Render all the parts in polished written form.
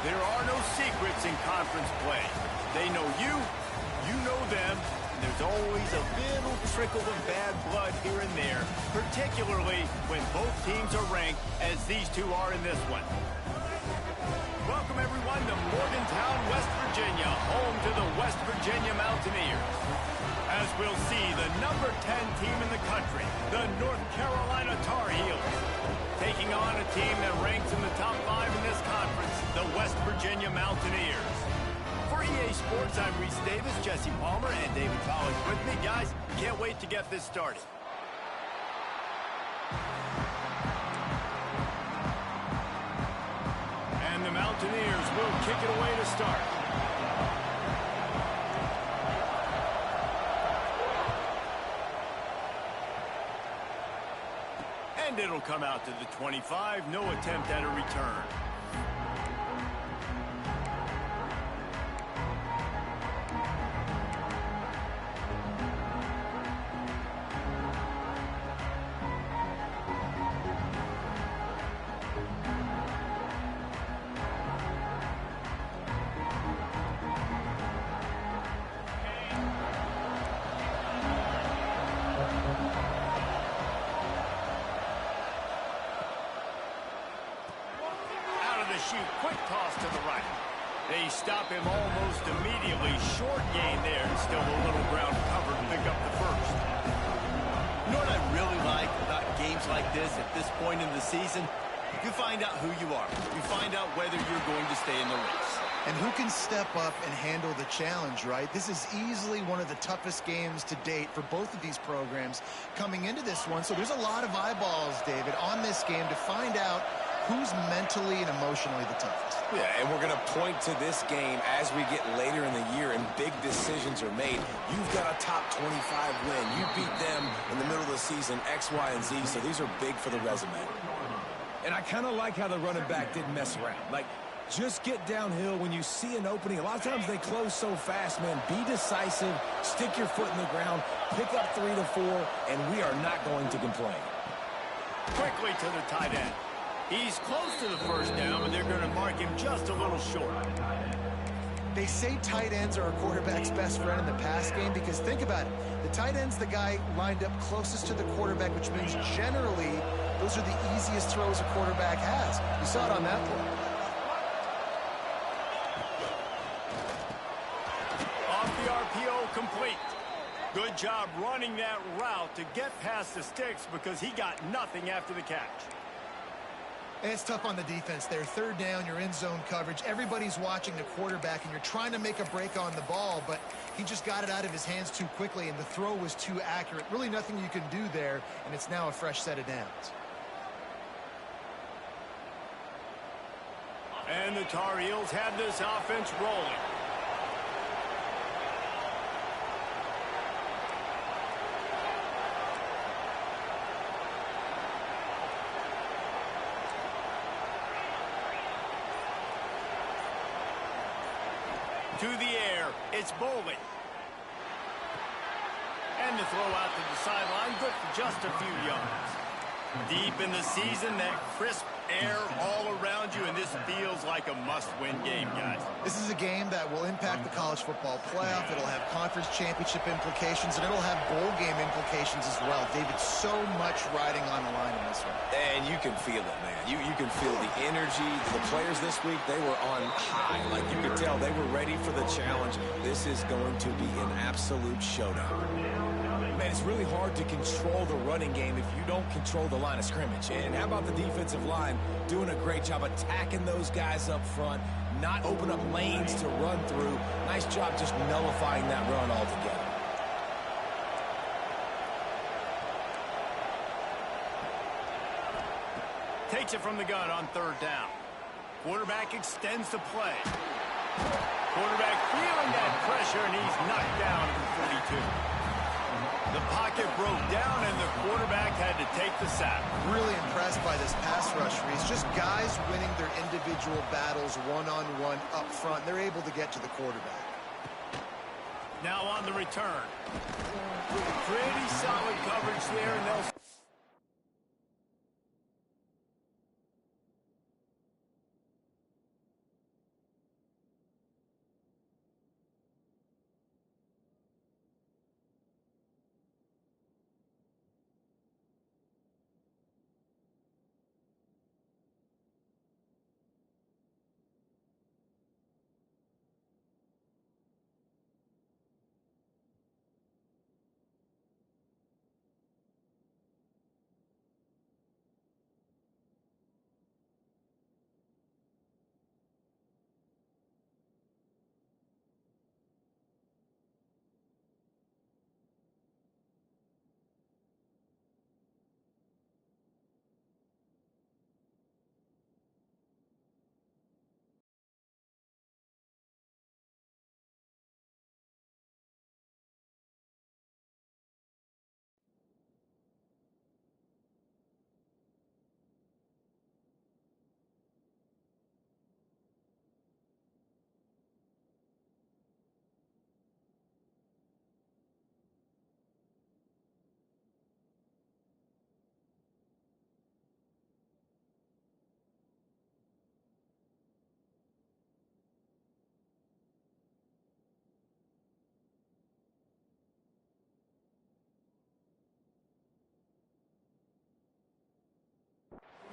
There are no secrets in conference play. They know you, you know them, and there's always a little trickle of bad blood here and there, particularly when both teams are ranked as these two are in this one. Welcome, everyone, to Morgantown, West Virginia, home to the West Virginia Mountaineers. As we'll see, the number 10 team in the country, the North Carolina Tar Heels, taking on a team that ranks in the top 5 in this conference, the West Virginia Mountaineers. For EA Sports, I'm Reese Davis, Jesse Palmer, and David Collins with me. Guys, can't wait to get this started. And the Mountaineers will kick it away to start. And it'll come out to the 25. No attempt at a return. Shoot, quick toss to the right. They stop him almost immediately. Short gain there, and still a little ground cover to pick up the first. You know what I really like about games like this at this point in the season? You find out who you are. You find out whether you're going to stay in the race. And who can step up and handle the challenge, right? This is easily one of the toughest games to date for both of these programs coming into this one. So there's a lot of eyeballs, David, on this game to find out who's mentally and emotionally the toughest. Yeah, and we're going to point to this game as we get later in the year and big decisions are made. You've got a top 25 win. You beat them in the middle of the season, X, Y, and Z, so these are big for the resume. And I kind of like how the running back didn't mess around. Like, just get downhill when you see an opening. A lot of times they close so fast, man. Be decisive, stick your foot in the ground, pick up 3 to 4, and we are not going to complain. Quickly to the tight end. He's close to the first down, but they're going to mark him just a little short. They say tight ends are a quarterback's best friend in the pass game because think about it. The tight end's the guy lined up closest to the quarterback, which means generally those are the easiest throws a quarterback has. You saw it on that play. Off the RPO, complete. Good job running that route to get past the sticks because he got nothing after the catch. And it's tough on the defense there. Third down, you're in zone coverage. Everybody's watching the quarterback, and you're trying to make a break on the ball, but he just got it out of his hands too quickly, and the throw was too accurate. Really nothing you can do there, and it's now a fresh set of downs. And the Tar Heels have this offense rolling. To the air, it's Bowling. And the throw out to the sideline, good for just a few yards. Deep in the season, that crisp air all around you, and this feels like a must-win game, guys. This is a game that will impact the college football playoff. It'll have conference championship implications, and it'll have bowl game implications as well. David, so much riding on the line in this one. And you can feel it, man. You can feel the energy. The players this week, they were on high. Like, you could tell they were ready for the challenge. This is going to be an absolute showdown. Man, it's really hard to control the running game if you don't control the line of scrimmage. And how about the defensive line doing a great job attacking those guys up front, not open up lanes to run through. Nice job just nullifying that run altogether. Takes it from the gun on third down. Quarterback extends the play. Quarterback feeling that pressure, and he's knocked down at the 42. The pocket broke down, and the quarterback had to take the sack. Really impressed by this pass rush, Reese. Just guys winning their individual battles one-on-one up front. They're able to get to the quarterback. Now on the return. Pretty solid coverage there, and they'll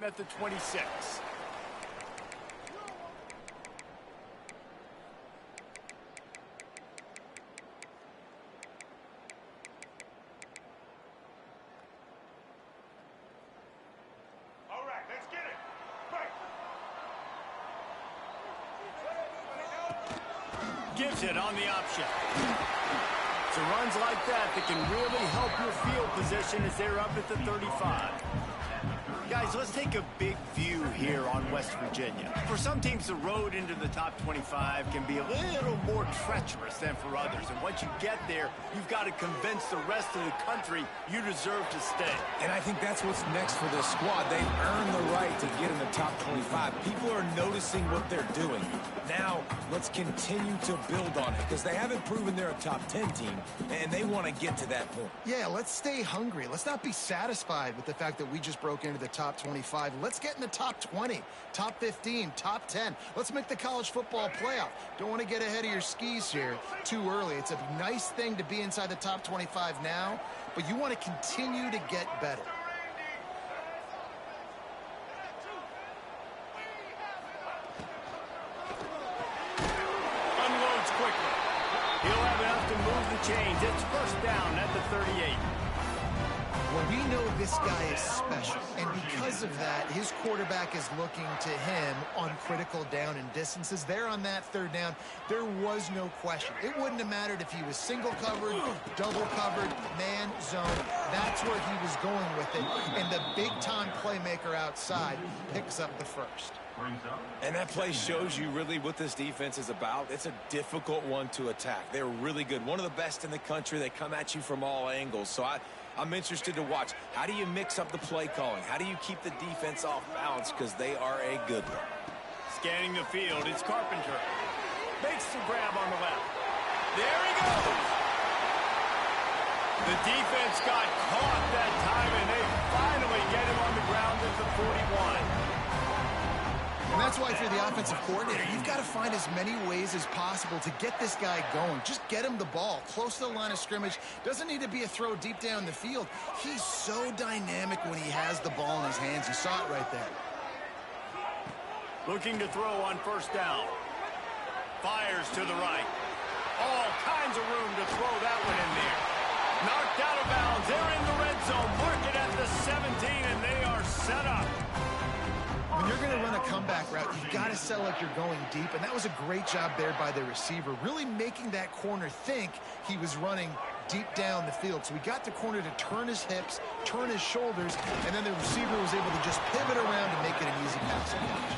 at the 26. All right, let's get it. Right. Gives it on the option. So runs like that can really help your field position as they're up at the 35. Guys, let's take a big view here on West Virginia. For some teams, the road into the top 25 can be a little more treacherous than for others. And once you get there, you've got to convince the rest of the country you deserve to stay. And I think that's what's next for this squad. They've earned the right to get in the top 25. People are noticing what they're doing. Now, let's continue to build on it because they haven't proven they're a top 10 team, and they want to get to that point. Yeah, let's stay hungry. Let's not be satisfied with the fact that we just broke into the top 25. Let's get in the top 20, top 15, top 10. Let's make the college football playoff. Don't want to get ahead of your skis here too early. It's a nice thing to be inside the top 25 now, but you want to continue to get better. Unloads quickly. He'll have enough to move the chains. It's first down at the 38. Well, we know this guy is special, and because of that, his quarterback is looking to him on critical down and distances. There on that third down, there was no question. It wouldn't have mattered if he was single covered, double covered, man, zone. That's where he was going with it, and the big-time playmaker outside picks up the first. And that play shows you really what this defense is about. It's a difficult one to attack. They're really good. One of the best in the country. They come at you from all angles. So I'm interested to watch. How do you mix up the play calling? How do you keep the defense off balance? Because they are a good one. Scanning the field, it's Carpenter. Makes the grab on the left. There he goes. The defense got caught that time, and they finally get him on the ground at the 41. And that's why, if you're the offensive coordinator, you've got to find as many ways as possible to get this guy going. Just get him the ball close to the line of scrimmage. Doesn't need to be a throw deep down the field. He's so dynamic when he has the ball in his hands. You saw it right there. Looking to throw on first down. Fires to the right. All kinds of room to throw that one in there. Knocked out of bounds. They're in the red zone. Mark it at the 17, and they are set up. When you're going to run a comeback route, you've got to sell like you're going deep, and that was a great job there by the receiver, really making that corner think he was running deep down the field. So he got the corner to turn his hips, turn his shoulders, and then the receiver was able to just pivot around and make it an easy passing catch.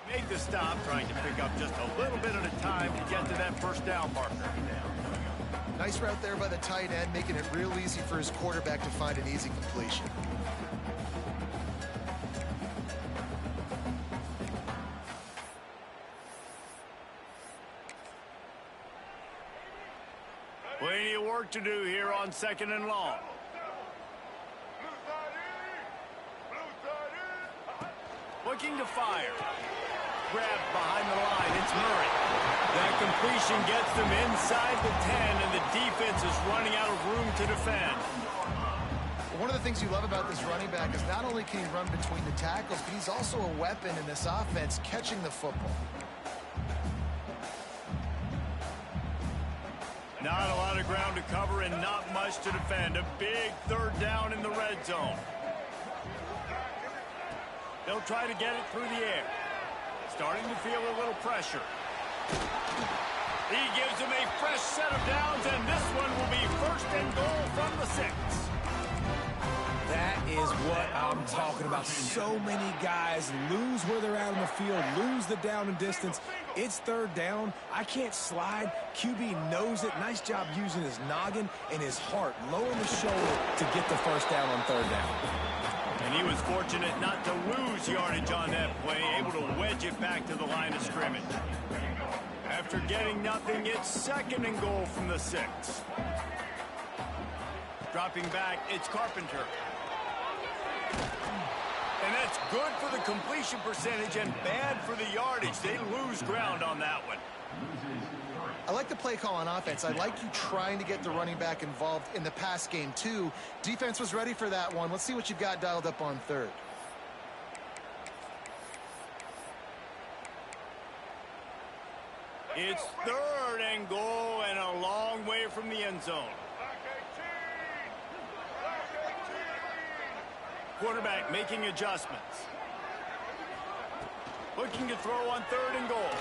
Made the stop, trying to pick up just a little bit at a time to get to that first down marker. Nice route there by the tight end, making it real easy for his quarterback to find an easy completion. Plenty of work to do here on second and long. Looking to fire. Grabbed behind the line. It's Murray. That completion gets them inside the 10, and the defense is running out of room to defend. One of the things you love about this running back is not only can he run between the tackles, but he's also a weapon in this offense, catching the football. Not a lot of ground to cover and not much to defend. A big third down in the red zone. They'll try to get it through the air. Starting to feel a little pressure. He gives them a fresh set of downs, and this one will be first and goal from the 6. That is what I'm talking about. So many guys lose where they're at on the field, lose the down and distance. It's third down. I can't slide. QB knows it. Nice job using his noggin and his heart, lowering the shoulder to get the first down on third down. And he was fortunate not to lose yardage on that play, able to wedge it back to the line of scrimmage. After getting nothing, it's 2nd and goal from the 6. Dropping back, it's Carpenter. And that's good for the completion percentage and bad for the yardage. They lose ground on that one. I like the play call on offense. I like you trying to get the running back involved in the pass game, too. Defense was ready for that one. Let's see what you've got dialed up on 3rd. It's 3rd and goal and a long way from the end zone. Quarterback making adjustments. Looking to throw on 3rd and goal.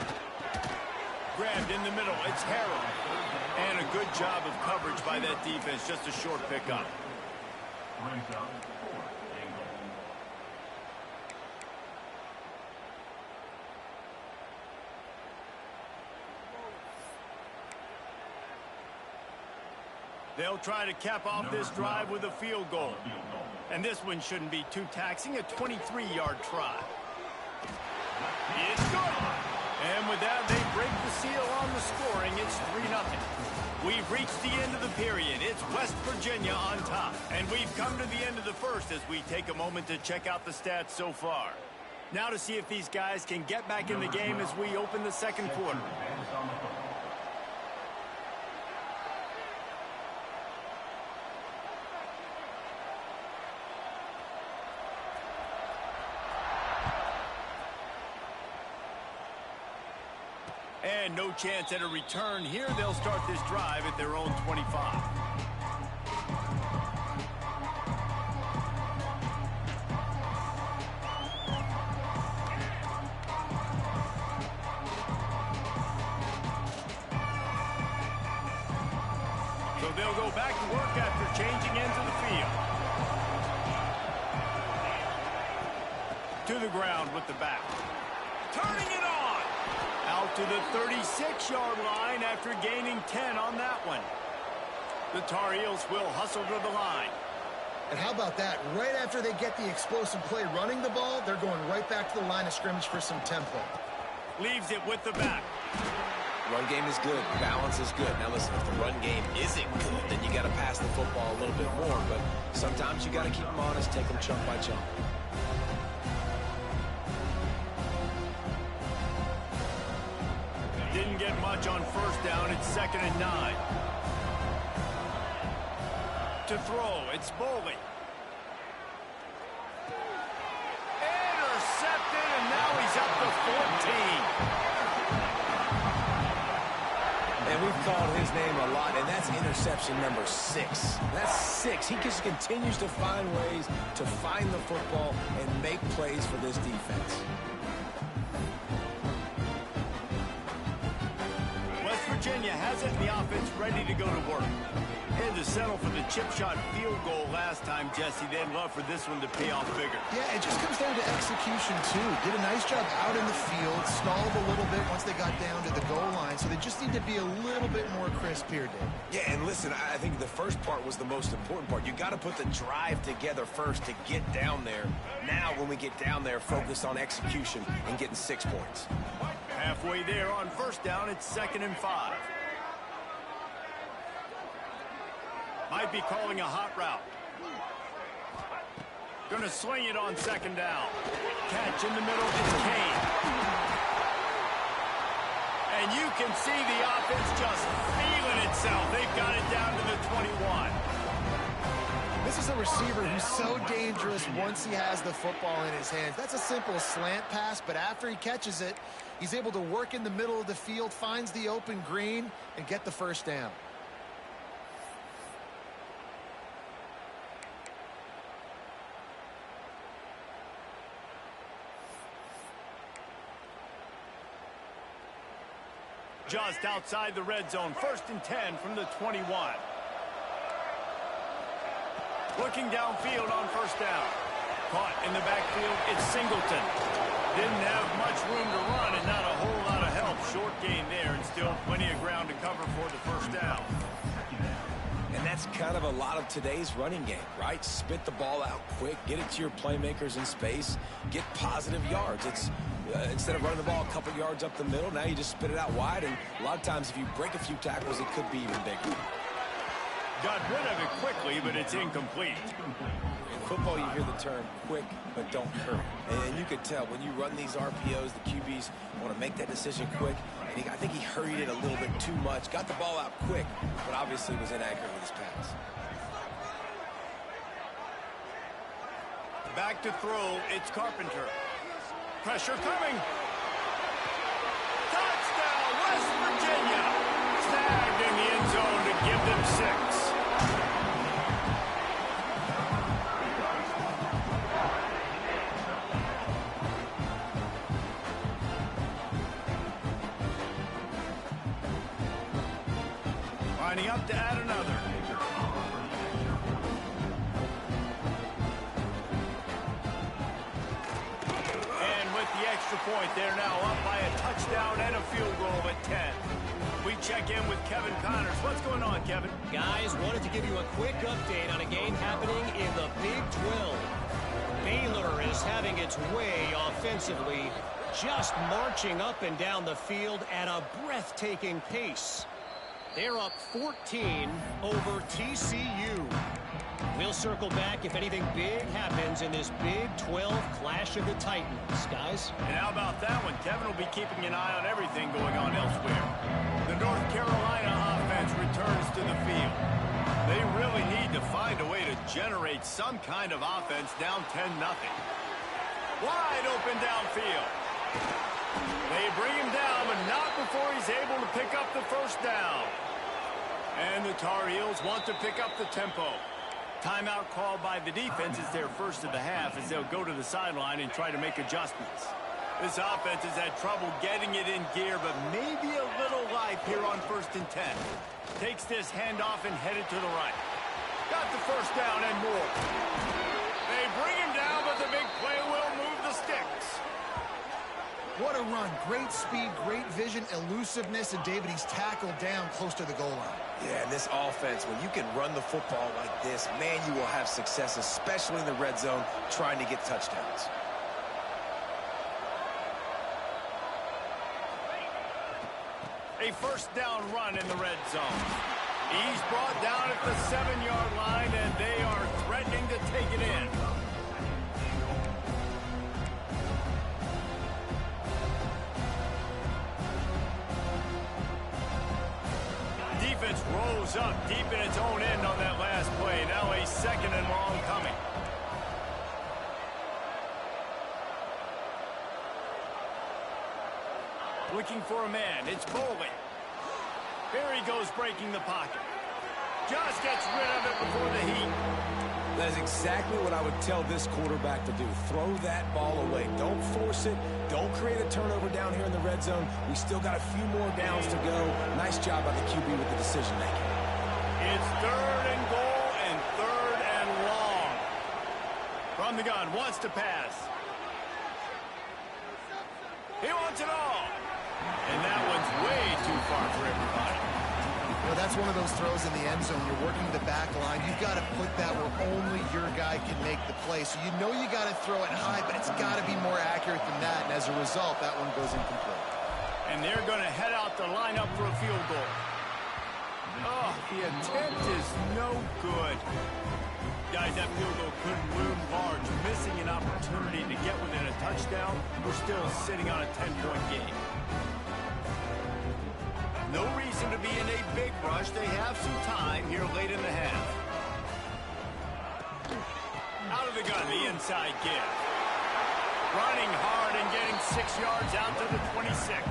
Grabbed in the middle. It's Harrell. And a good job of coverage by that defense. Just a short pickup. They'll try to cap off this drive with a field goal. And this one shouldn't be too taxing, a 23-yard try. It's good. And with that, they break the seal on the scoring. It's 3-0. We've reached the end of the period. It's West Virginia on top. And we've come to the end of the first as we take a moment to check out the stats so far. Now to see if these guys can get back in the game as we open the 2nd quarter. And no chance at a return here. They'll start this drive at their own 25. So they'll go back to work after changing ends of the field. To the ground with the back. Turning it on. Out to the 36-yard line after gaining 10 on that one. The Tar Heels will hustle to the line. And how about that? Right after they get the explosive play running the ball, they're going right back to the line of scrimmage for some tempo. Leaves it with the back. Run game is good. Balance is good. Now listen, if the run game isn't good, then you got to pass the football a little bit more. But sometimes you got to keep them honest, take them chunk by chunk. Didn't get much on 1st down. It's 2nd and 9. To throw, it's Boley. Intercepted, and now he's up to 14. And we've called his name a lot, and that's interception number 6. That's 6. He just continues to find ways to find the football and make plays for this defense. Virginia has it, and the offense ready to go to work. Had to settle for the chip shot field goal last time, Jesse. They'd love for this one to pay off bigger. Yeah, it just comes down to execution, too. Did a nice job out in the field, stalled a little bit once they got down to the goal line, so they just need to be a little bit more crisp here, Dave. Yeah, and listen, I think the first part was the most important part. You got to put the drive together first to get down there. Now, when we get down there, focus on execution and getting 6 points. Halfway there on 1st down, it's 2nd and 5. Might be calling a hot route. Gonna sling it on 2nd down. Catch in the middle, it's Kane. And you can see the offense just feeling itself. They've got it down to the 21. This is a receiver who's so dangerous once he has the football in his hands. That's a simple slant pass, but after he catches it, he's able to work in the middle of the field, finds the open green, and get the 1st down. Just outside the red zone, 1st and 10 from the 21. Looking downfield on 1st down. Caught in the backfield, it's Singleton. Didn't have much room to run and not a whole lot of help. Short gain there and still plenty of ground to cover for the 1st down. And that's kind of a lot of today's running game, right? Spit the ball out quick, get it to your playmakers in space, get positive yards. It's instead of running the ball a couple yards up the middle, now you just spit it out wide, and a lot of times if you break a few tackles, it could be even bigger. Got rid of it quickly, but it's incomplete. In football, you hear the term quick, but don't hurry. And you could tell when you run these RPOs, the QBs want to make that decision quick. And I think he hurried it a little bit too much. Got the ball out quick, but obviously was inaccurate with his pass. Back to throw, it's Carpenter. Pressure coming. Touchdown, West Virginia. Snagged in the end zone to give them 6. Lining up to add another. And with the extra point, they're now up by a touchdown and a field goal at 10. We check in with Kevin Connors. What's going on, Kevin? Guys, wanted to give you a quick update on a game happening in the Big 12. Baylor is having its way offensively, just marching up and down the field at a breathtaking pace. They're up 14 over TCU. We'll circle back if anything big happens in this Big 12 Clash of the Titans, guys. And how about that one? Kevin will be keeping an eye on everything going on elsewhere. The North Carolina offense returns to the field. They really need to find a way to generate some kind of offense down 10-0. Wide open downfield. They bring him down, but not before he's able to pick up the first down. And the Tar Heels want to pick up the tempo. Timeout called by the defense is their first of the half as they'll go to the sideline and try to make adjustments. This offense has had trouble getting it in gear, but maybe a little life here on 1st and 10. Takes this handoff and headed to the right. Got the first down and more. They bring him down, but the big play will move the sticks. What a run. Great speed, great vision, elusiveness, and David, he's tackled down close to the goal line. Yeah, and this offense, when you can run the football like this, man, you will have success, especially in the red zone, trying to get touchdowns. A first down run in the red zone. He's brought down at the 7-yard line, and they are threatening to take it in. Defense rolls up deep in its own end on that last play. Now a 2nd and long coming. Looking for a man. It's Boley. Here he goes breaking the pocket. Just gets rid of it before the heat. That is exactly what I would tell this quarterback to do. Throw that ball away. Don't force it. Don't create a turnover down here in the red zone. We still got a few more downs to go. Nice job by the QB with the decision making. It's 3rd and goal and 3rd and long. From the gun, wants to pass. He wants it all. And that one's way too far for everybody. Well, that's one of those throws in the end zone. You're working the back line. You've got to put that where only your guy can make the play. So you know you got to throw it high, but it's got to be more accurate than that. And as a result, that one goes incomplete. And they're going to head out to line up for a field goal. Oh, the attempt is no good. Guys, that field goal could loom large. Missing an opportunity to get within a touchdown. We're still sitting on a 10-point game. No reason to be in a big rush. They have some time here late in the half. Out of the gun, the inside give. Running hard and getting 6 yards out to the 26.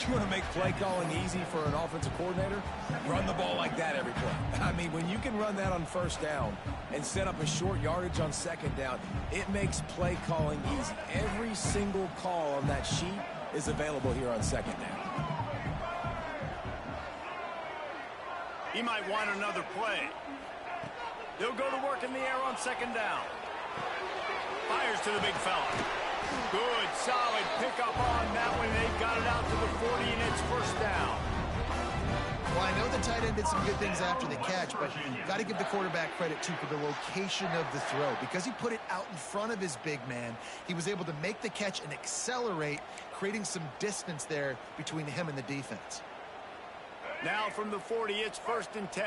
You want to make play calling easy for an offensive coordinator? Run the ball like that every play. I mean, when you can run that on 1st down and set up a short yardage on 2nd down, it makes play calling easy. Every single call on that sheet is available here on 2nd down. He might want another play. They'll go to work in the air on 2nd down. Fires to the big fella. Good, solid pickup on that one. They've got it out to the 40, and it's 1st down. Well, I know the tight end did some good things after the catch, but got to give the quarterback credit, too, for the location of the throw. Because he put it out in front of his big man, he was able to make the catch and accelerate, creating some distance there between him and the defense. Now from the 40, it's 1st and 10.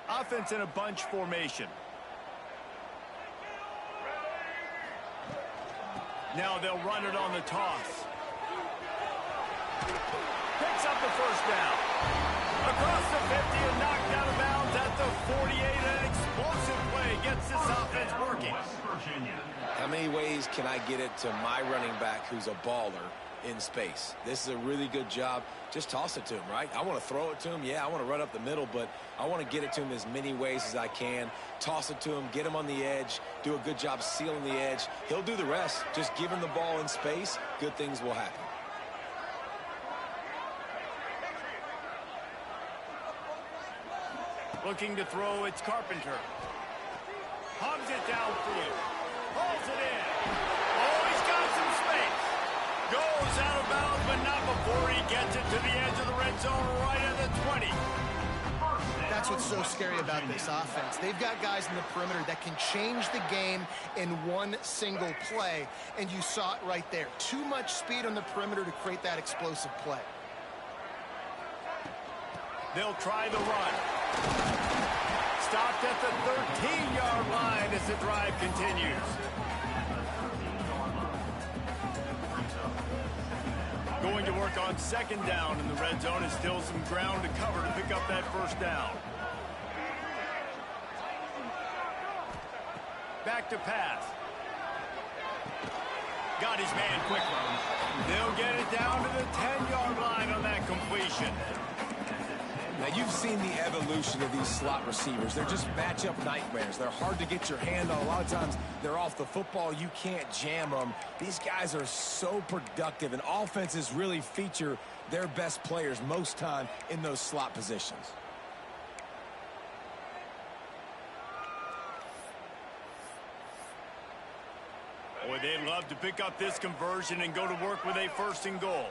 Offense in a bunch formation. Now they'll run it on the toss. Picks up the first down. Across the 50 and knocked out of bounds at the 48. An explosive play gets this offense working. How many ways can I get it to my running back who's a baller in space? This is a really good job. Just toss it to him, right? I want to throw it to him. Yeah, I want to run up the middle, but I want to get it to him as many ways as I can. Toss it to him, get him on the edge, do a good job sealing the edge. He'll do the rest. Just give him the ball in space. Good things will happen. Looking to throw, it's Carpenter. Hums it downfield. Pulls it in. Oh, he's got some space. Goes out of bounds, but not before he gets it to the edge of the red zone right at the 20. That's what's so scary about this offense. They've got guys in the perimeter that can change the game in one single play, and you saw it right there. Too much speed on the perimeter to create that explosive play. They'll try the run. Stopped at the 13-yard line as the drive continues. Going to work on 2nd down in the red zone is still some ground to cover to pick up that 1st down. Back to pass. Got his man quickly. They'll get it down to the 10-yard line on that completion. Now, you've seen the evolution of these slot receivers. They're just matchup nightmares. They're hard to get your hand on. A lot of times, they're off the football. You can't jam them. These guys are so productive, and offenses really feature their best players most time in those slot positions. Boy, they'd love to pick up this conversion and go to work with a 1st and goal.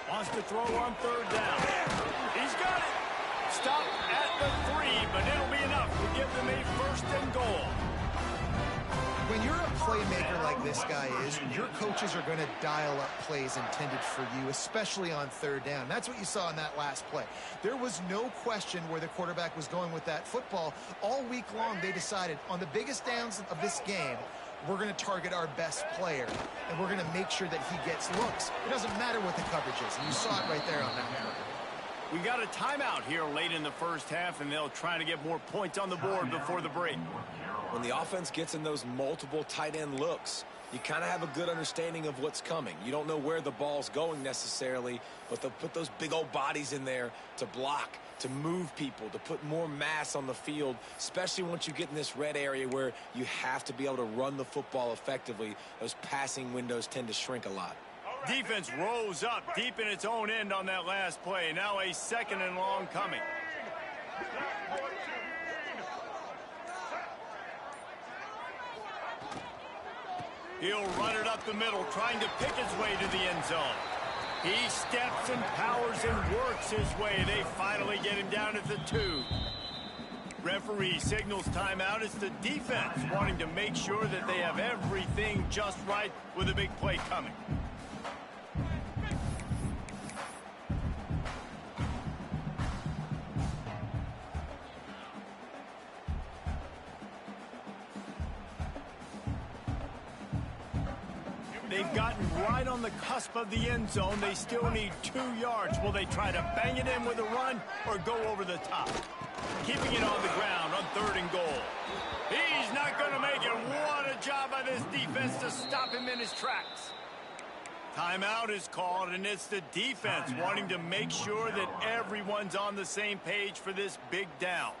Wants to throw on 3rd down. He's got it. Stop at the 3, but it'll be enough to give them a 1st and goal. When you're a playmaker like this guy is, your coaches are going to dial up plays intended for you, especially on 3rd down. That's what you saw in that last play. There was no question where the quarterback was going with that football. All week long, they decided on the biggest downs of this game, we're going to target our best player, and we're going to make sure that he gets looks. It doesn't matter what the coverage is, and you saw it right there on that play. We got a timeout here late in the 1st half, and they'll try to get more points on the board before the break. When the offense gets in those multiple tight end looks, you kind of have a good understanding of what's coming. You don't know where the ball's going necessarily, but they'll put those big old bodies in there to block, to move people, to put more mass on the field, especially once you get in this red area where you have to be able to run the football effectively. Those passing windows tend to shrink a lot. Defense rose up deep in its own end on that last play. Now a 2nd and long coming. He'll run it up the middle, trying to pick his way to the end zone. He steps and powers and works his way. They finally get him down at the 2. Referee signals timeout. It's the defense wanting to make sure that they have everything just right with a big play coming. They've gotten right on the cusp of the end zone. They still need 2 yards. Will they try to bang it in with a run or go over the top? Keeping it on the ground on 3rd and goal. He's not going to make it. What a job by this defense to stop him in his tracks. Timeout is called, and it's the defense wanting to make sure that everyone's on the same page for this big down.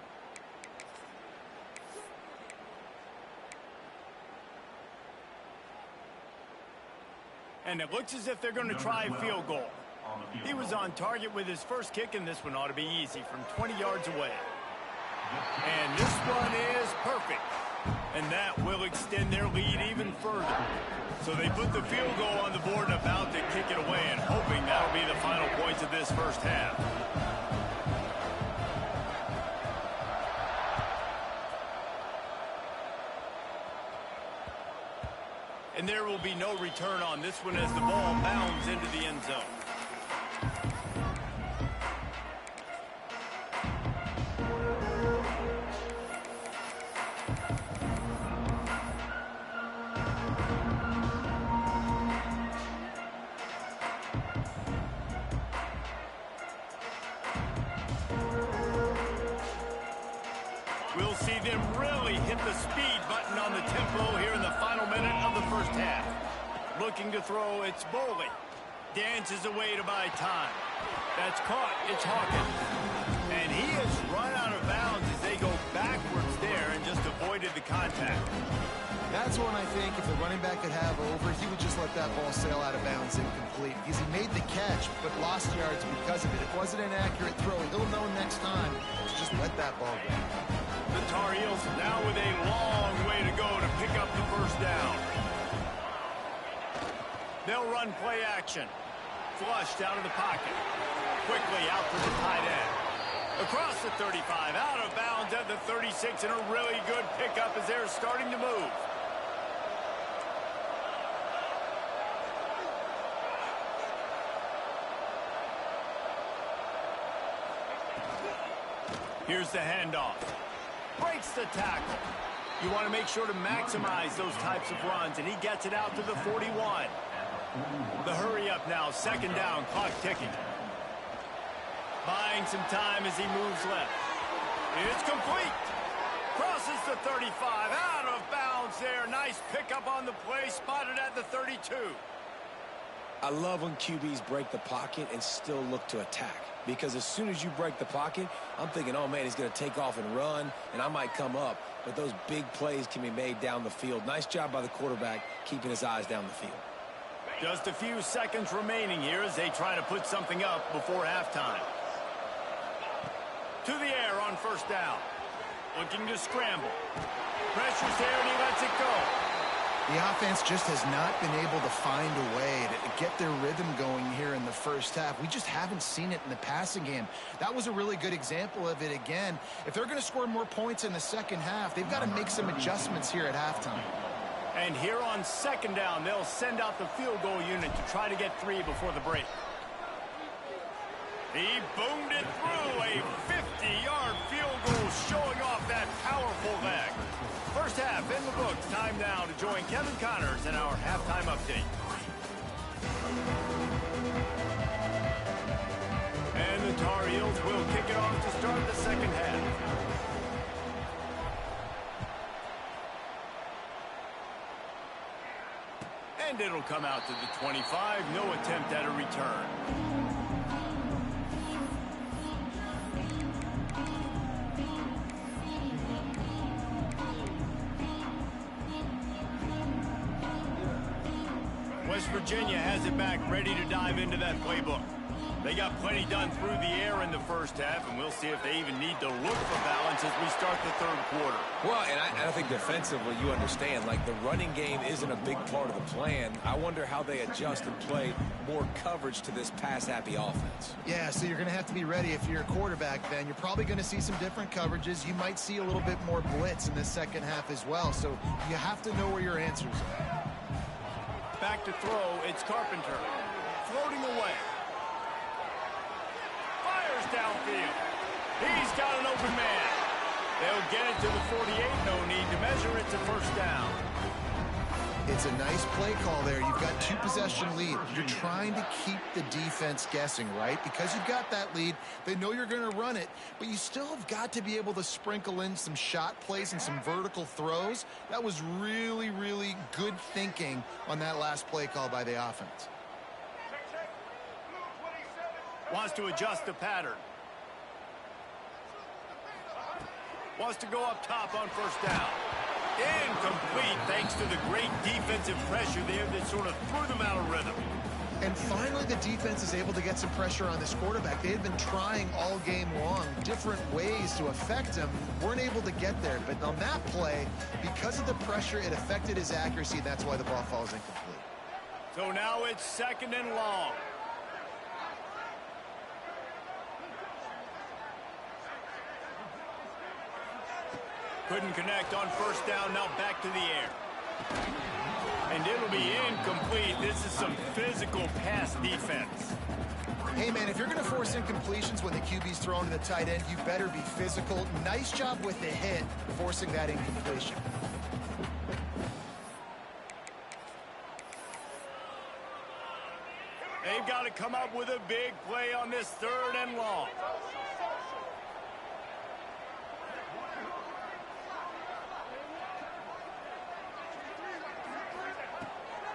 And it looks as if they're going to try a field goal. He was on target with his first kick, and this one ought to be easy from 20 yards away. And this one is perfect. And that will extend their lead even further. So they put the field goal on the board and about to kick it away, and hoping that'll be the final points of this first half. And there will be no return on this one as the ball bounds into the end zone. We'll see them really hit the speed button on the tempo here in the final minute of the first half. Looking to throw, it's Bowley. Dances away to buy time. That's caught, it's Hawkins. And he has run out of bounds as they go backwards there and just avoided the contact. That's one I think if the running back could have over, he would just let that ball sail out of bounds incomplete. Because he made the catch, but lost yards because of it. It wasn't an accurate throw. He'll know next time to just let that ball go. The Tar Heels now with a long way to go to pick up the first down. They'll run play action. Flushed out of the pocket. Quickly out to the tight end. Across the 35, out of bounds at the 36, and a really good pickup as they're starting to move. Here's the handoff. Breaks the tackle. You want to make sure to maximize those types of runs, and he gets it out to the 41. The hurry up now, second down, clock ticking. Buying some time as he moves left. It's complete. Crosses the 35, out of bounds there. Nice pickup on the play, spotted at the 32. I love when QBs break the pocket and still look to attack. Because as soon as you break the pocket, I'm thinking, oh, man, he's going to take off and run, and I might come up. But those big plays can be made down the field. Nice job by the quarterback keeping his eyes down the field. Just a few seconds remaining here as they try to put something up before halftime. To the air on first down. Looking to scramble. Pressure's there, and he lets it go. The offense just has not been able to find a way to get their rhythm going here in the first half. We just haven't seen it in the passing game. That was a really good example of it again. If they're going to score more points in the second half, they've got to make some adjustments here at halftime. And here on second down, they'll send out the field goal unit to try to get 3 before the break. He boomed it through, a 50-yard field goal showing off that powerful leg. First half in the books. Time now to join Kevin Connors in our halftime update. And the Tar Heels will kick it off to start the second half. And it'll come out to the 25. No attempt at a return. West Virginia has it back, ready to dive into that playbook. They got plenty done through the air in the first half, and we'll see if they even need to look for balance as we start the third quarter. Well, and I think defensively, you understand, like the running game isn't a big part of the plan. I wonder how they adjust and play more coverage to this pass-happy offense. Yeah, so you're going to have to be ready if you're a quarterback then. You're probably going to see some different coverages. You might see a little bit more blitz in the second half as well, so you have to know where your answers are. Back to throw, it's Carpenter. Floating away. Fires downfield. He's got an open man. They'll get it to the 48. No need to measure it to first down. It's a nice play call there. You've got 2-possession lead. You're trying to keep the defense guessing, right? Because you've got that lead, they know you're going to run it, but you still have got to be able to sprinkle in some shot plays and some vertical throws. That was really, really good thinking on that last play call by the offense. Wants to adjust the pattern. Wants to go up top on first down. Incomplete thanks to the great defensive pressure there that sort of threw them out of rhythm. And finally, the defense is able to get some pressure on this quarterback. They had been trying all game long different ways to affect him, weren't able to get there. But on that play, because of the pressure, it affected his accuracy, and that's why the ball falls incomplete. So now it's 2nd and long. Couldn't connect on 1st down. Now back to the air. And it'll be incomplete. This is some physical pass defense. Hey, man, if you're going to force incompletions when the QB's thrown to the tight end, you better be physical. Nice job with the hit, forcing that incompletion. They've got to come up with a big play on this 3rd and long.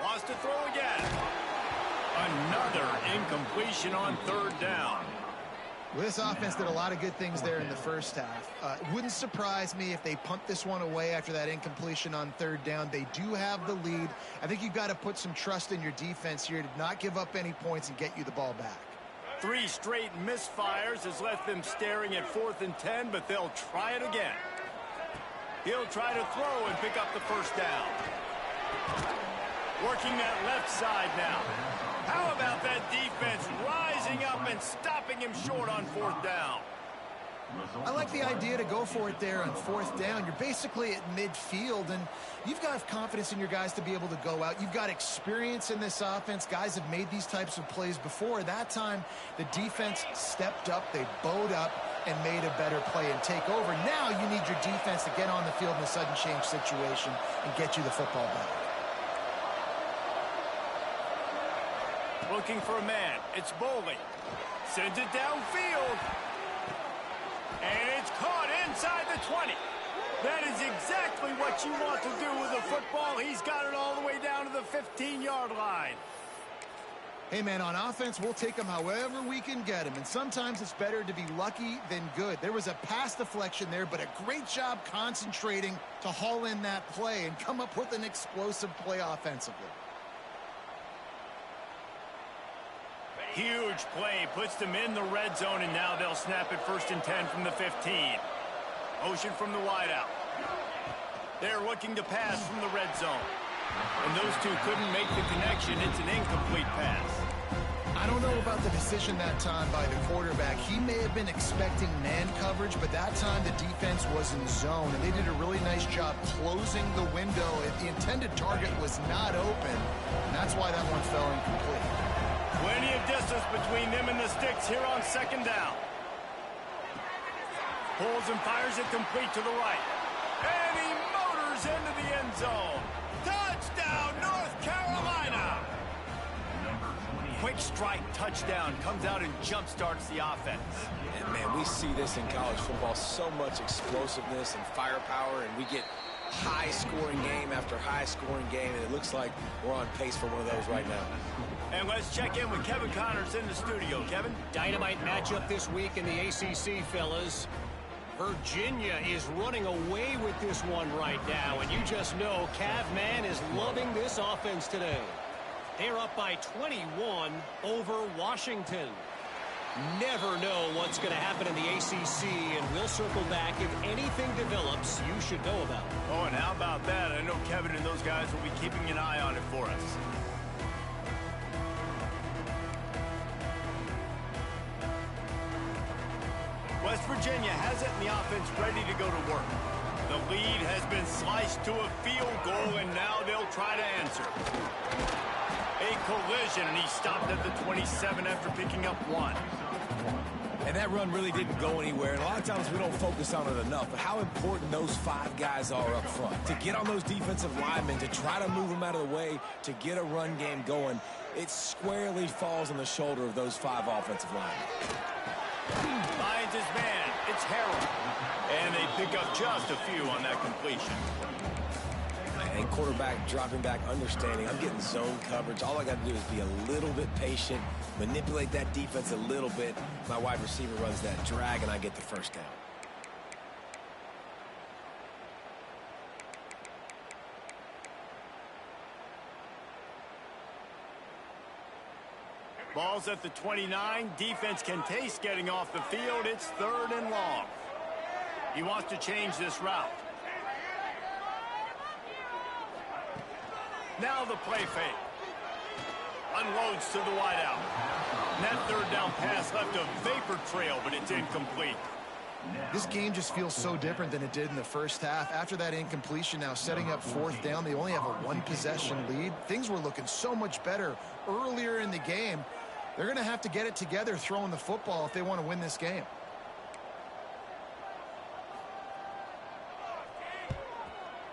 Wants to throw again. Another incompletion on 3rd down. Well, this offense did a lot of good things there in the first half. It wouldn't surprise me if they punt this one away after that incompletion on 3rd down. They do have the lead. I think you've got to put some trust in your defense here to not give up any points and get you the ball back. 3 straight misfires has left them staring at 4th and 10, but they'll try it again. He'll try to throw and pick up the 1st down. Working that left side now. How about that defense rising up and stopping him short on 4th down? I like the idea to go for it there on 4th down. You're basically at midfield, and you've got confidence in your guys to be able to go out. You've got experience in this offense. Guys have made these types of plays before. That time, the defense stepped up. They bowed up and made a better play and take over. Now you need your defense to get on the field in a sudden change situation and get you the football back. Looking for a man. It's Boley. Sends it downfield. And it's caught inside the 20. That is exactly what you want to do with a football. He's got it all the way down to the 15-yard line. Hey, man, on offense, we'll take them however we can get them. And sometimes it's better to be lucky than good. There was a pass deflection there, but a great job concentrating to haul in that play and come up with an explosive play offensively. Huge play, puts them in the red zone, and now they'll snap it 1st and 10 from the 15. Motion from the wideout. They're looking to pass from the red zone. And those two couldn't make the connection. It's an incomplete pass. I don't know about the decision that time by the quarterback. He may have been expecting man coverage, but that time the defense was in zone, and they did a really nice job closing the window. The intended target was not open, and that's why that one fell incomplete. Plenty of distance between them and the sticks here on 2nd down. Pulls and fires it complete to the right. And he motors into the end zone. Touchdown, North Carolina! Quick strike touchdown comes out and jump-starts the offense. And, man, we see this in college football, so much explosiveness and firepower, and we get high-scoring game after high-scoring game, and it looks like we're on pace for one of those right now. And let's check in with Kevin Connors in the studio. Kevin? Dynamite matchup this week in the ACC, fellas. Virginia is running away with this one right now, and you just know Cavman is loving this offense today. They're up by 21 over Washington. Never know what's going to happen in the ACC, and we'll circle back if anything develops you should know about. Oh, and how about that? I know Kevin and those guys will be keeping an eye on it for us. West Virginia has it in the offense ready to go to work. The lead has been sliced to a field goal, and now they'll try to answer. A collision, and he stopped at the 27 after picking up 1. And that run really didn't go anywhere. And a lot of times we don't focus on it enough, but how important those 5 guys are up front. To get on those defensive linemen, to try to move them out of the way, to get a run game going, it squarely falls on the shoulder of those 5 offensive linemen. Finds his man. It's Harrell. And they pick up just a few on that completion. And quarterback dropping back, understanding I'm getting zone coverage. All I got to do is be a little bit patient, manipulate that defense a little bit. My wide receiver runs that drag, and I get the 1st down. Ball's at the 29. Defense can taste getting off the field. It's 3rd and long. He wants to change this route. Now the play fake. Unloads to the wideout. And that 3rd down pass left a vapor trail, but it's incomplete. This game just feels so different than it did in the first half. After that incompletion, now setting up 4th down, they only have a 1-possession lead. Things were looking so much better earlier in the game. They're going to have to get it together throwing the football if they want to win this game.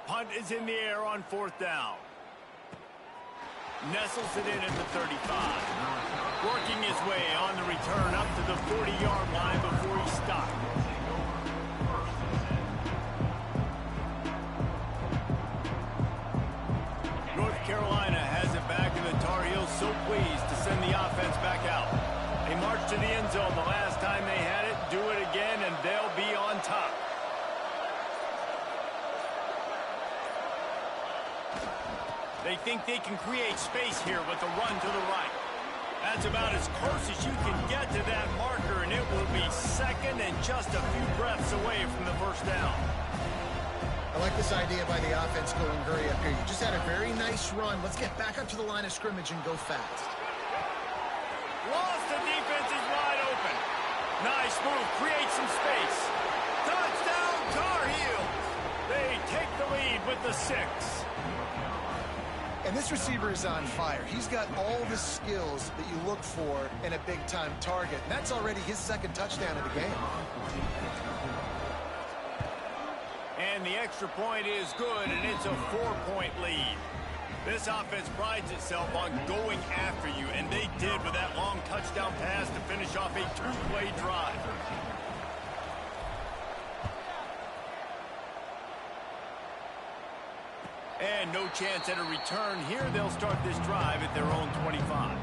Punt is in the air on 4th down. Nestles it in at the 35. Working his way on the return up to the 40-yard line before he stopped. North Carolina has it back, and the Tar Heels so pleased to send the offense back out. They marched to the end zone the last time they had it, do it again, and they'll be on top. They think they can create space here with the run to the right. That's about as close as you can get to that marker, and it will be 2nd and just a few breaths away from the 1st down. I like this idea by the offense going hurry up here. You just had a very nice run. Let's get back up to the line of scrimmage and go fast. Lost, the defense is wide open. Nice move, create some space. Touchdown, Tar Heels. They take the lead with the 6. And this receiver is on fire. He's got all the skills that you look for in a big-time target. And that's already his 2nd touchdown of the game. And the extra point is good, and it's a 4-point lead. This offense prides itself on going after you, and they did with that long touchdown pass to finish off a 2-play drive. And no chance at a return here. They'll start this drive at their own 25.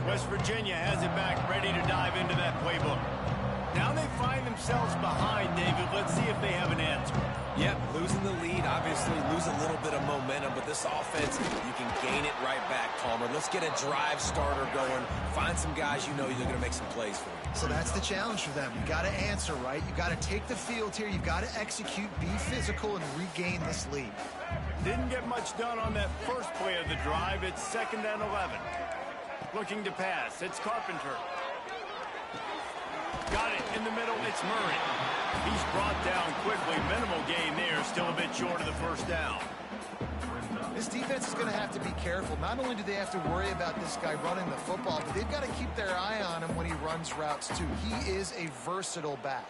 West Virginia has it back, ready to dive into that playbook. Now they find themselves behind, David. Let's see if they have an answer. Yep, losing the lead, obviously lose a little bit of momentum, but this offense, you can gain it right back, Palmer. Let's get a drive starter going. Find some guys you know you're going to make some plays for. So that's the challenge for them. You got to answer, right? You got to take the field here. You got to execute, be physical, and regain this lead. Didn't get much done on that first play of the drive. It's 2nd and 11. Looking to pass. It's Carpenter. Got it in the middle. It's Murray. He's brought down quickly. Minimal gain there. Still a bit short of the 1st down. This defense is going to have to be careful. Not only do they have to worry about this guy running the football, but they've got to keep their eye on him when he runs routes, too. He is a versatile back.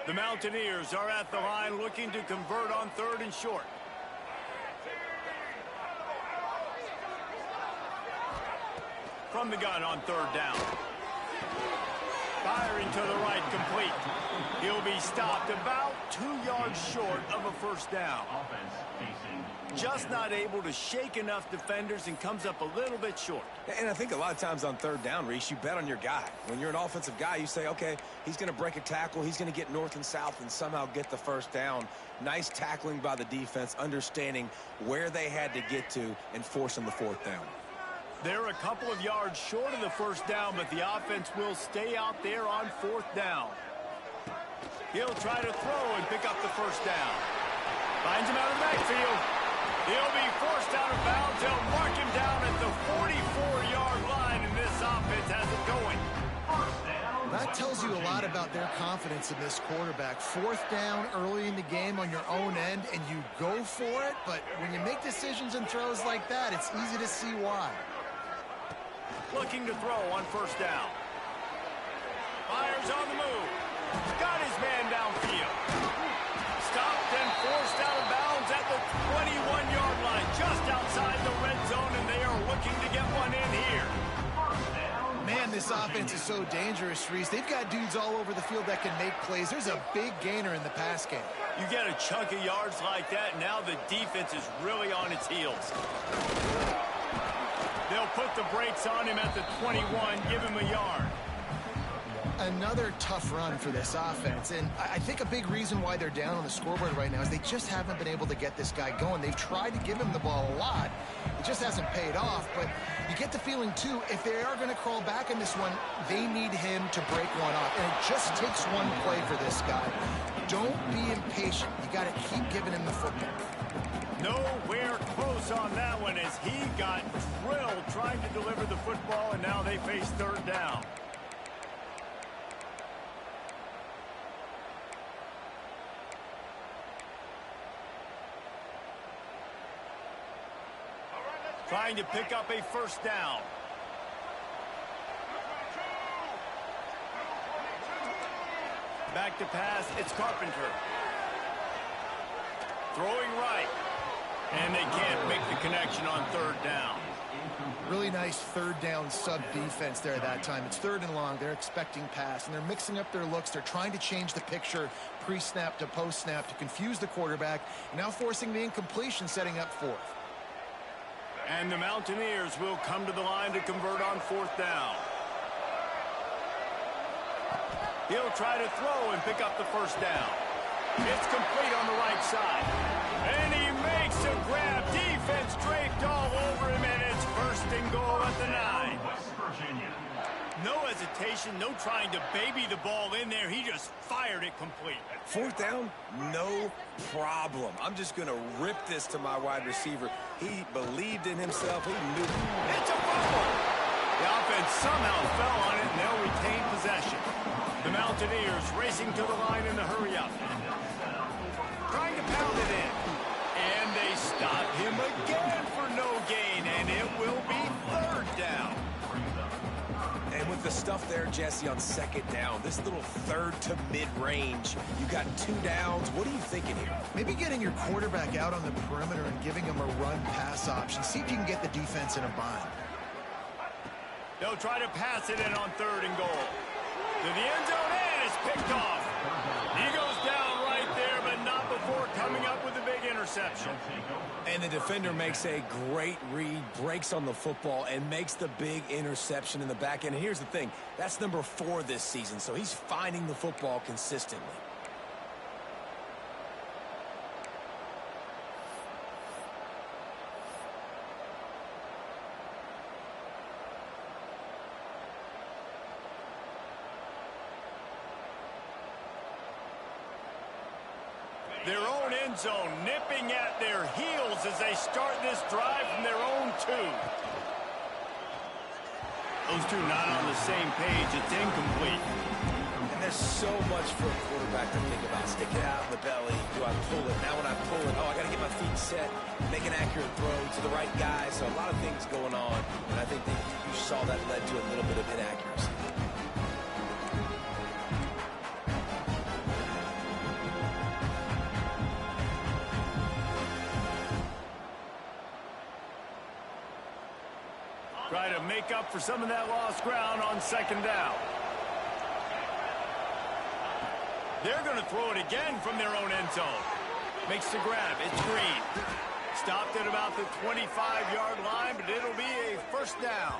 The Mountaineers are at the line looking to convert on 3rd and short. From the gun on 3rd down. Firing to the right, complete. He'll be stopped about 2 yards short of a 1st down. Just not able to shake enough defenders and comes up a little bit short. And I think a lot of times on 3rd down, Reese, you bet on your guy. When you're an offensive guy, you say, okay, he's going to break a tackle, he's going to get north and south and somehow get the 1st down. Nice tackling by the defense, understanding where they had to get to and forcing the 4th down. They're a couple of yards short of the 1st down, but the offense will stay out there on 4th down. He'll try to throw and pick up the 1st down. Finds him out of the backfield. He'll be forced out of bounds. They'll mark him down at the 44-yard line, and this offense has it going. That tells you a lot about their confidence in this quarterback. 4th down early in the game on your own end, and you go for it, but when you make decisions and throws like that, it's easy to see why. Looking to throw on 1st down. Fires on the move. Got his man downfield. Stopped and forced out of bounds at the 21-yard line, just outside the red zone, and they are looking to get one in here. Man, reason this offense is so dangerous, Reese, they've got dudes all over the field that can make plays. There's a big gainer in the pass game. You get a chunk of yards like that, now the defense is really on its heels. They'll put the brakes on him at the 21, give him a yard. Another tough run for this offense, and I think a big reason why they're down on the scoreboard right now is they just haven't been able to get this guy going. They've tried to give him the ball a lot. It just hasn't paid off, but you get the feeling, too, if they are going to crawl back in this one, they need him to break one off, and it just takes one play for this guy. Don't be impatient. You got to keep giving him the football. Nowhere close on that one as he got drilled trying to deliver the football, and now they face third down. Trying to pick up a first down. Back to pass, it's Carpenter. Throwing right. And they can't make the connection on third down. Really nice third down sub defense there that time. It's third and long. They're expecting pass, and they're mixing up their looks. They're trying to change the picture pre-snap to post-snap to confuse the quarterback, and now forcing the incompletion, setting up fourth. And the Mountaineers will come to the line to convert on fourth down. He'll try to throw and pick up the first down. It's complete on the right side. And he makes a grab. Defense draped all over him, and it's first and goal at the 9. No hesitation, no trying to baby the ball in there. He just fired it complete. Fourth down, no problem. I'm just going to rip this to my wide receiver. He believed in himself. He knew. It's a fumble. The offense somehow fell on it, and they'll retain possession. The Mountaineers racing to the line in the hurry-up. Trying to pound it in. And they stop him again for no gain, and it will be third down. And with the stuff there, Jesse, on second down, this little third to mid-range, you got 2 downs. What are you thinking here? Maybe getting your quarterback out on the perimeter and giving him a run-pass option. See if you can get the defense in a bind. They'll try to pass it in on third and goal. To the end zone, and it's picked off. He goes down right there, but not before coming up with a big interception. And the defender makes a great read, breaks on the football, and makes the big interception in the back end. And here's the thing, that's number 4 this season, so he's finding the football consistently. Their own end zone nipping at their heels as they start this drive from their own 2. Those two not on the same page. It's incomplete. And there's so much for a quarterback to think about. Stick it out in the belly. Do I pull it? Now when I pull it, I got to get my feet set, make an accurate throw to the right guy. So a lot of things going on. And I think that you saw that led to a little bit of inaccuracy. Try to make up for some of that lost ground on second down. They're going to throw it again from their own end zone. Makes the grab. It's Green. Stopped at about the 25-yard line, but it'll be a first down.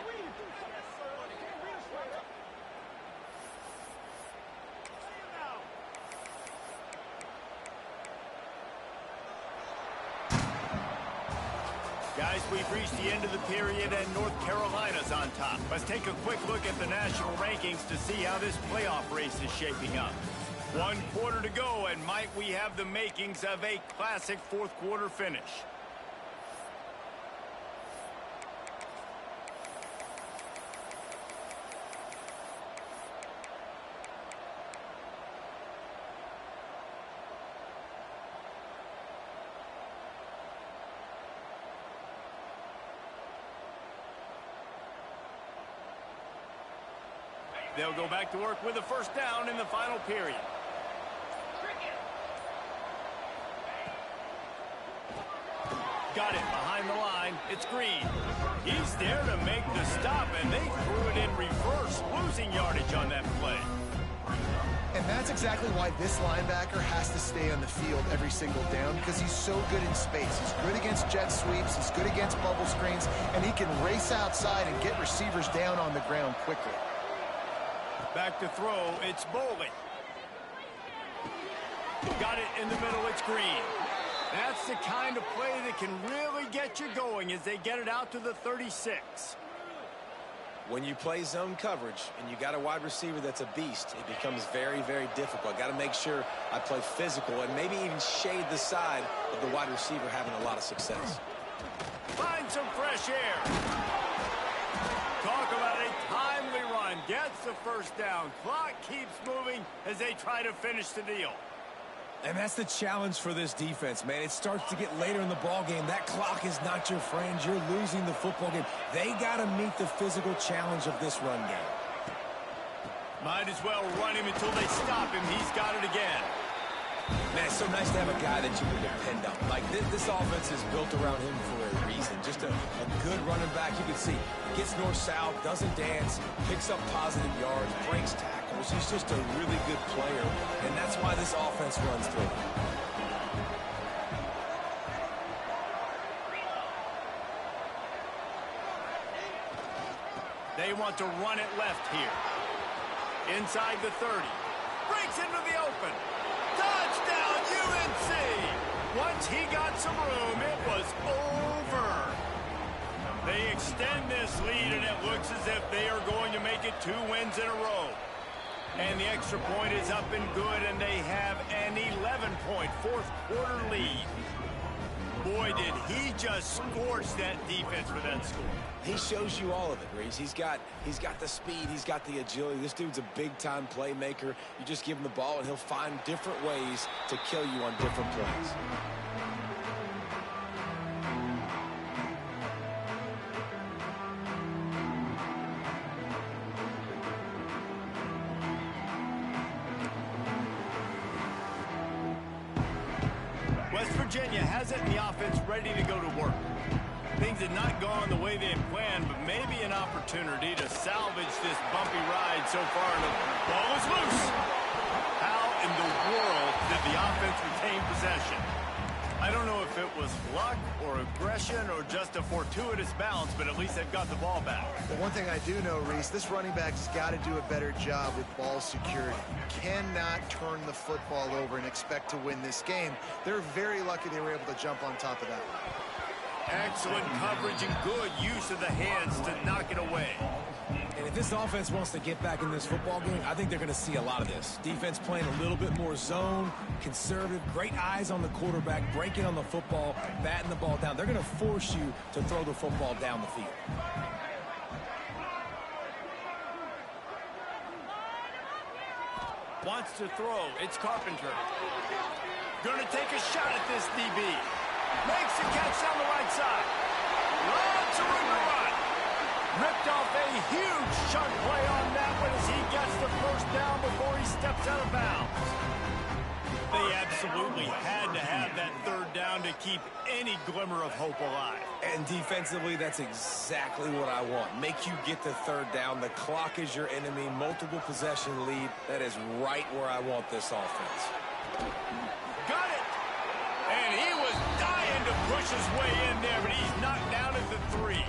Guys, we've reached the end of the period, and North Carolina's on top. Let's take a quick look at the national rankings to see how this playoff race is shaping up. 1 quarter to go, and might we have the makings of a classic fourth-quarter finish. They'll go back to work with a first down in the final period. Got it behind the line. It's Green. He's there to make the stop, and they threw it in reverse, losing yardage on that play. And that's exactly why this linebacker has to stay on the field every single down, because he's so good in space. He's good against jet sweeps. He's good against bubble screens, and he can race outside and get receivers down on the ground quickly. Back to throw. It's Bowling. Got it in the middle. It's Green. That's the kind of play that can really get you going as they get it out to the 36. When you play zone coverage and you got a wide receiver that's a beast, it becomes very, very difficult. Got to make sure I play physical and maybe even shade the side of the wide receiver having a lot of success. Find some fresh air. Talk about a timely run. Gets the first down. Clock keeps moving as they try to finish the deal. And that's the challenge for this defense, man. It starts to get later in the ball game. That clock is not your friend. You're losing the football game. They got to meet the physical challenge of this run game. Might as well run him until they stop him. He's got it again. Man, it's so nice to have a guy that you can depend on. Like, this offense is built around him for a reason. Just a good running back. You can see, gets north-south, doesn't dance, picks up positive yards, breaks tackles. He's just a really good player, and that's why this offense runs through him. They want to run it left here. Inside the 30. Breaks into the open. Touchdown, UNC! Once he got some room, it was over. They extend this lead, and it looks as if they are going to make it 2 wins in a row. And the extra point is up and good, and they have an 11-point fourth-quarter lead. Boy, did he just scorch that defense for that score. He shows you all of it, Reese. He's got the speed. He's got the agility. This dude's a big-time playmaker. You just give him the ball, and he'll find different ways to kill you on different plays. West Virginia has it in the offense ready to go to work. Things had not gone the way they had planned, but maybe an opportunity to salvage this bumpy ride so far. And the ball is loose. How in the world did the offense retain possession? I don't know if it was luck or aggression or just a fortuitous bounce, but at least they've got the ball back. But one thing I do know, Reese, this running back has got to do a better job with ball security. You cannot turn the football over and expect to win this game. They're very lucky they were able to jump on top of that. Excellent coverage and good use of the hands to knock it away. And if this offense wants to get back in this football game, I think they're going to see a lot of this. Defense playing a little bit more zone, conservative, great eyes on the quarterback, breaking on the football, batting the ball down. They're going to force you to throw the football down the field. Wants to throw. It's Carpenter. Going to take a shot at this DB. Makes the catch down the right side. Lots of room to run. Ripped off a huge chunk play on that one as he gets the first down before he steps out of bounds. They absolutely had to have that third down to keep any glimmer of hope alive. And defensively, that's exactly what I want. Make you get the third down. The clock is your enemy. Multiple possession lead. That is right where I want this offense. Got it! And he was dying to push his way in there, but he's knocked down at the 3.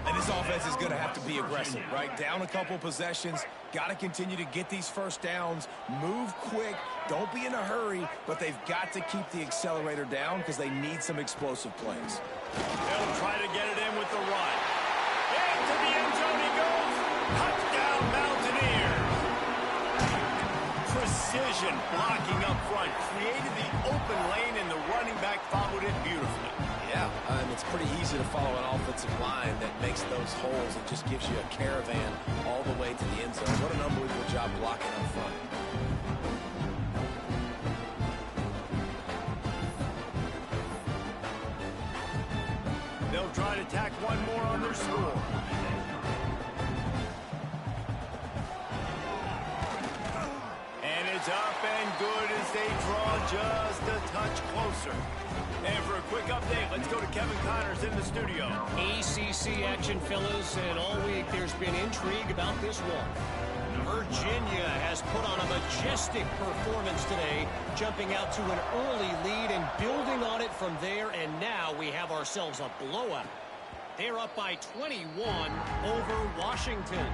And this offense is going to have to be aggressive, right? Down a couple possessions, got to continue to get these first downs, move quick, don't be in a hurry, but they've got to keep the accelerator down because they need some explosive plays. They'll try to get it in with the run. Into the end zone he goes. Touchdown, Mountaineers. Precision blocking up front created the open lane, and the running back followed it beautifully. Yeah, it's pretty easy to follow an offensive line that makes those holes and just gives you a caravan all the way to the end zone. What an unbelievable job blocking up front. They'll try to tack one more on their score. And it's up and good as they draw just a touch closer. And for a quick Let's go to Kevin Connors in the studio. ACC action, fellas, and all week there's been intrigue about this one. Virginia has put on a majestic performance today, jumping out to an early lead and building on it from there, and now we have ourselves a blowout. They're up by 21 over Washington.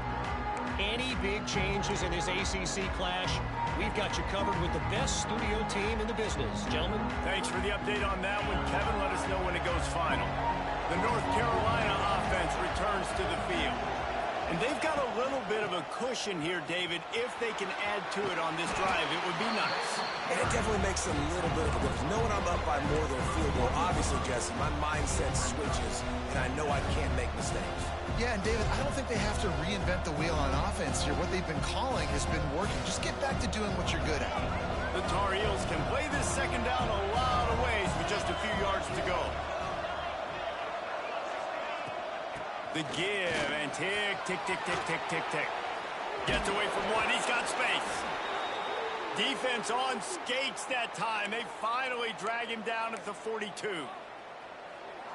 Any big changes in this ACC clash, we've got you covered with the best studio team in the business. Gentlemen. Thanks for the update on that one, Kevin. Let us know when it goes final. The North Carolina offense returns to the field. And they've got a little bit of a cushion here, David. If they can add to it on this drive, it would be nice. And it definitely makes a little bit of a difference. Knowing I'm up by more than a field goal, obviously, Jesse, my mindset switches, and I know I can't make mistakes. Yeah, and David, I don't think they have to reinvent the wheel on offense here. What they've been calling has been working. Just get back to doing what you're good at. The Tar Heels can play this second down a lot of ways with just a few yards to go. The give, and tick, tick, tick, tick, tick, tick, tick. Gets away from one. He's got space. Defense on skates that time. They finally drag him down at the 42.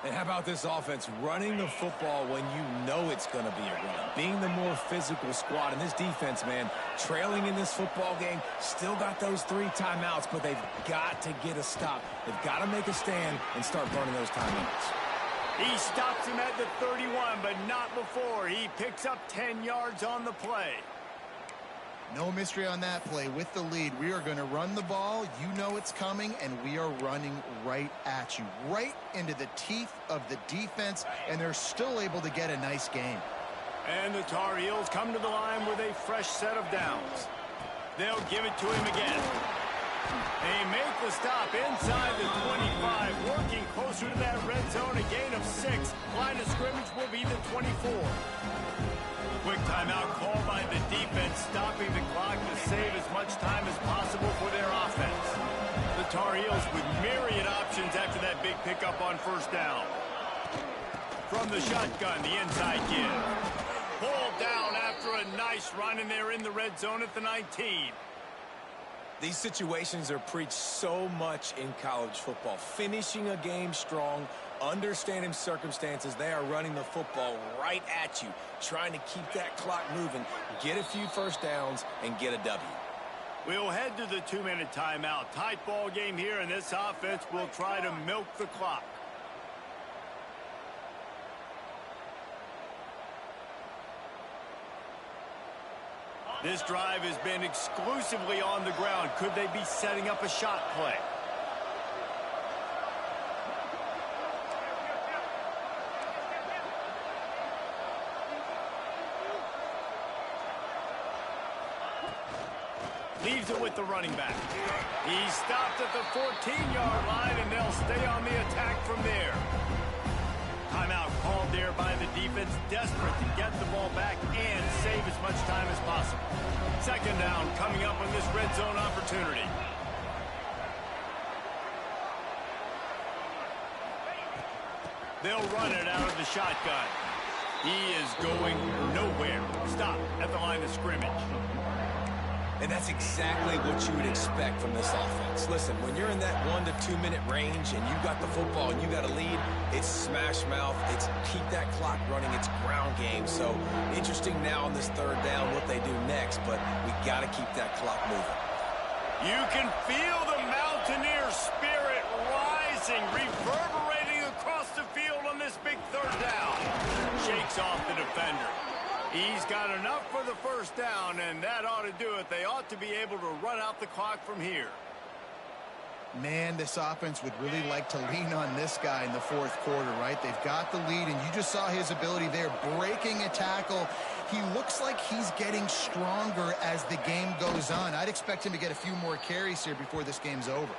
And how about this offense running the football when you know it's going to be a run? Being the more physical squad. And this defense, man, trailing in this football game, still got those 3 timeouts, but they've got to get a stop. They've got to make a stand and start burning those timeouts. He stops him at the 31, but not before. He picks up 10 yards on the play. No mystery on that play. With the lead, we are going to run the ball. You know it's coming, and we are running right at you, right into the teeth of the defense, and they're still able to get a nice game. And the Tar Heels come to the line with a fresh set of downs. They'll give it to him again. They make the stop inside the 25, working closer to that red zone, a gain of 6. Line of scrimmage will be the 24. Quick timeout called by the defense, stopping the clock to save as much time as possible for their offense. The Tar Heels with myriad options after that big pickup on first down. From the shotgun, the inside give. Pulled down after a nice run, and they're in the red zone at the 19. These situations are preached so much in college football. Finishing a game strong, understanding circumstances. They are running the football right at you, trying to keep that clock moving, get a few first downs, and get a W. We'll head to the 2-minute timeout. Tight ball game here, and this offense will try to milk the clock. This drive has been exclusively on the ground. Could they be setting up a shot play? Leaves it with the running back. He stopped at the 14-yard line, and they'll stay on the attack from there. Timeout called there by the defense, desperate to get the ball back and save as much time as possible. Second down coming up on this red zone opportunity. They'll run it out of the shotgun. He is going nowhere. Stop at the line of scrimmage. And that's exactly what you would expect from this offense. Listen, when you're in that 1 to 2 minute range and you got the football and you got a lead, it's smash mouth, it's keep that clock running, it's ground game. So interesting now on this third down what they do next, but we got to keep that clock moving. You can feel the Mountaineer spirit rising, reverberating across the field on this big third down. Shakes off the defender. He's got enough for the first down, and that ought to do it. They ought to be able to run out the clock from here. Man, this offense would really like to lean on this guy in the fourth quarter, right? They've got the lead, and you just saw his ability there, breaking a tackle. He looks like he's getting stronger as the game goes on. I'd expect him to get a few more carries here before this game's over.